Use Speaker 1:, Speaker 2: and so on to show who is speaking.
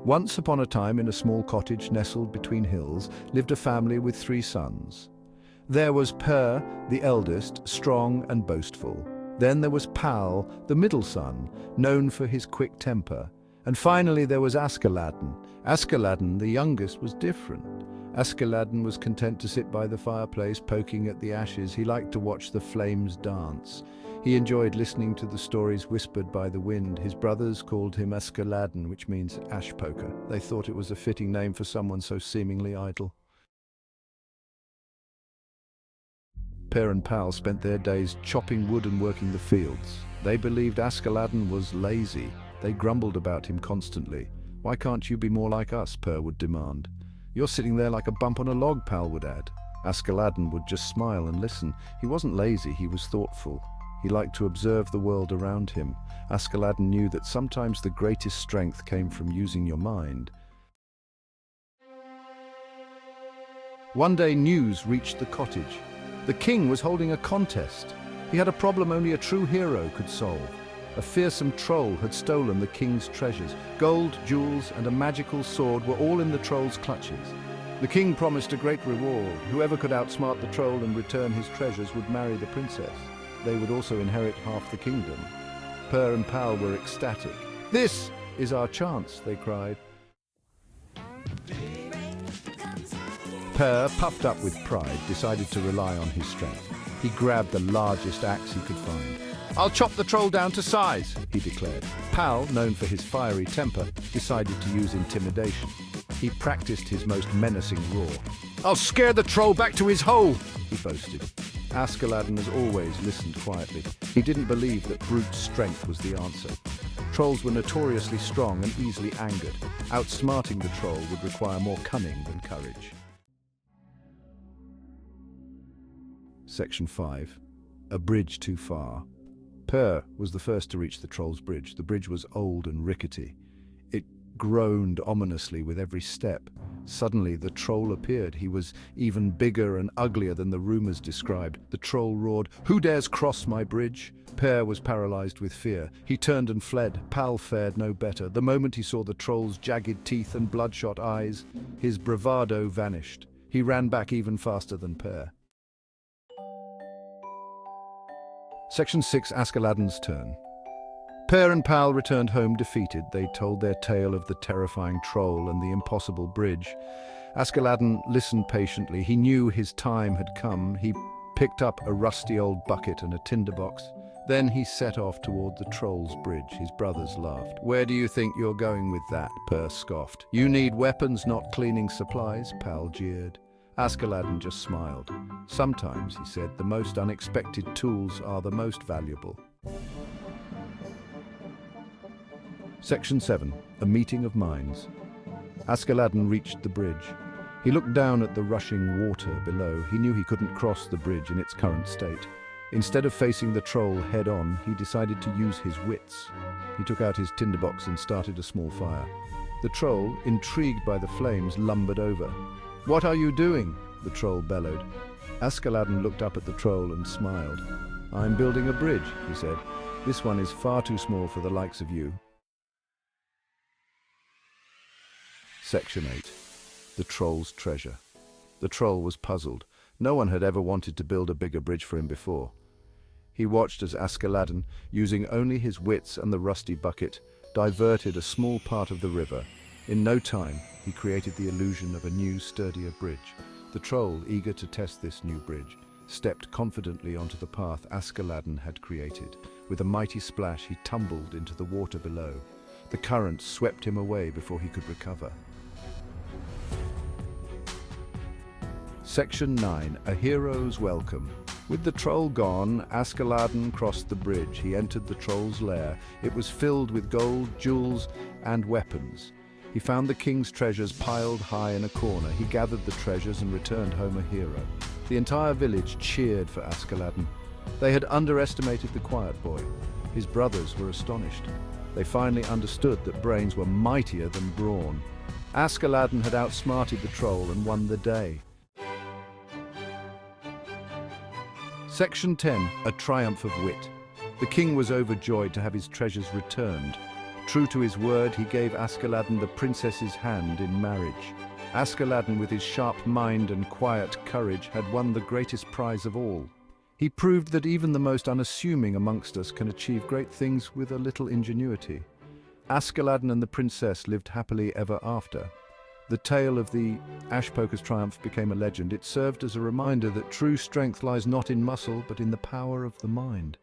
Speaker 1: Once upon a time, in a small cottage nestled between hills, lived a family with 3 sons. There was Per, the eldest, strong and boastful. Then there was Pal, the middle son, known for his quick temper. And finally there was Askeladden. Askeladden, the youngest, was different. Askeladden was content to sit by the fireplace, poking at the ashes. He liked to watch the flames dance. He enjoyed listening to the stories whispered by the wind. His brothers called him Askeladden, which means ash poker. They thought it was a fitting name for someone so seemingly idle. Per and Pal spent their days chopping wood and working the fields. They believed Askeladden was lazy. They grumbled about him constantly. "Why can't you be more like us?" Per would demand. "You're sitting there like a bump on a log," Pal would add. Askeladden would just smile and listen. He wasn't lazy, he was thoughtful. He liked to observe the world around him. Askeladden knew that sometimes the greatest strength came from using your mind. One day news reached the cottage. The king was holding a contest. He had a problem only a true hero could solve. A fearsome troll had stolen the king's treasures. Gold, jewels, and a magical sword were all in the troll's clutches. The king promised a great reward. Whoever could outsmart the troll and return his treasures would marry the princess. They would also inherit half the kingdom. Per and Pal were ecstatic. "This is our chance," they cried. Per, puffed up with pride, decided to rely on his strength. He grabbed the largest axe he could find. "I'll chop the troll down to size," he declared. Pal, known for his fiery temper, decided to use intimidation. He practiced his most menacing roar. "I'll scare the troll back to his hole," he boasted. Askeladden, as always, listened quietly. He didn't believe that brute strength was the answer. Trolls were notoriously strong and easily angered. Outsmarting the troll would require more cunning than courage. Section 5. A bridge too far. Per was the first to reach the troll's bridge. The bridge was old and rickety. It groaned ominously with every step. Suddenly the troll appeared. He was even bigger and uglier than the rumors described. The troll roared, "Who dares cross my bridge?" Per was paralyzed with fear. He turned and fled. Pal fared no better. The moment he saw the troll's jagged teeth and bloodshot eyes, his bravado vanished. He ran back even faster than Per. Section 6. Askeladden's turn. Per and Pal returned home defeated. They told their tale of the terrifying troll and the impossible bridge. Askeladden listened patiently. He knew his time had come. He picked up a rusty old bucket and a tinderbox. Then he set off toward the troll's bridge. His brothers laughed. "Where do you think you're going with that?" Per scoffed. "You need weapons, not cleaning supplies," Pal jeered. Askeladden just smiled. "Sometimes," he said, "the most unexpected tools are the most valuable." Section 7. A meeting of minds. Askeladden reached the bridge. He looked down at the rushing water below. He knew he couldn't cross the bridge in its current state. Instead of facing the troll head-on, he decided to use his wits. He took out his tinderbox and started a small fire. The troll, intrigued by the flames, lumbered over. "What are you doing?" the troll bellowed. Askeladden looked up at the troll and smiled. "I'm building a bridge," he said. "This one is far too small for the likes of you." Section 8. The Troll's Treasure. The troll was puzzled. No one had ever wanted to build a bigger bridge for him before. He watched as Askeladden, using only his wits and the rusty bucket, diverted a small part of the river. In no time, he created the illusion of a new, sturdier bridge. The troll, eager to test this new bridge, stepped confidently onto the path Askeladden had created. With a mighty splash, he tumbled into the water below. The current swept him away before he could recover. Section 9. A Hero's Welcome. With the troll gone, Askeladden crossed the bridge. He entered the troll's lair. It was filled with gold, jewels, and weapons. He found the king's treasures piled high in a corner. He gathered the treasures and returned home a hero. The entire village cheered for Askeladden. They had underestimated the quiet boy. His brothers were astonished. They finally understood that brains were mightier than brawn. Askeladden had outsmarted the troll and won the day. Section 10. A Triumph of Wit. The king was overjoyed to have his treasures returned. True to his word, he gave Askeladden the princess's hand in marriage. Askeladden, with his sharp mind and quiet courage, had won the greatest prize of all. He proved that even the most unassuming amongst us can achieve great things with a little ingenuity. Askeladden and the princess lived happily ever after. The tale of the Ashpoker's triumph became a legend. It served as a reminder that true strength lies not in muscle, but in the power of the mind.